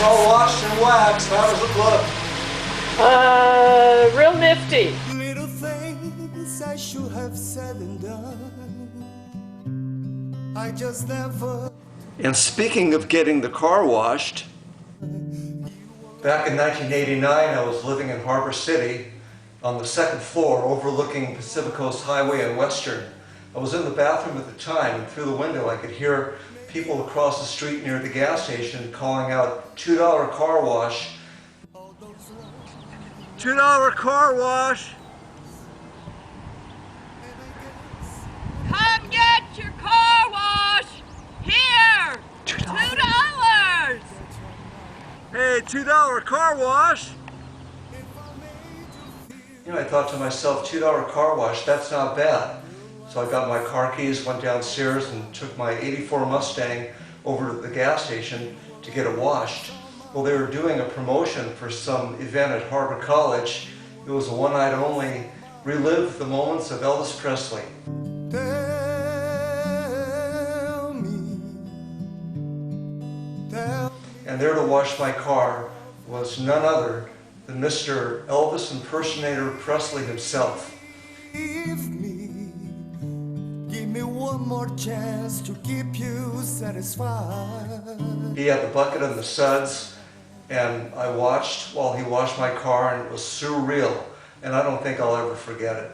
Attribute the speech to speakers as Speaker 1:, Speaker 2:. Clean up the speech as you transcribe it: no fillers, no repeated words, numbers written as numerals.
Speaker 1: all washed and waxed. How does it look?
Speaker 2: Real nifty.
Speaker 3: Little things I should have said and done. I just never.
Speaker 1: And speaking of getting the car washed, back in 1989 I was living in Harbor City on the second floor overlooking Pacific Coast Highway and Western. I was in the bathroom at the time, and through the window I could hear people across the street near the gas station calling out $2 car wash. $2 car wash!
Speaker 2: Come get your car wash! Here! $2!
Speaker 1: Hey, $2 car wash! You know, I thought to myself, $2 car wash, that's not bad. So I got my car keys, went downstairs and took my '84 Mustang over to the gas station to get it washed. Well, they were doing a promotion for some event at Harbor College. It was a one-night only, relive the moments of Elvis Presley.
Speaker 3: Tell me.
Speaker 1: And there to wash my car was none other than Mr. Elvis impersonator Presley himself.
Speaker 3: Give me one more chance to keep you satisfied.
Speaker 1: He had the bucket and the suds, and I watched while he washed my car, and it was surreal, and I don't think I'll ever forget it.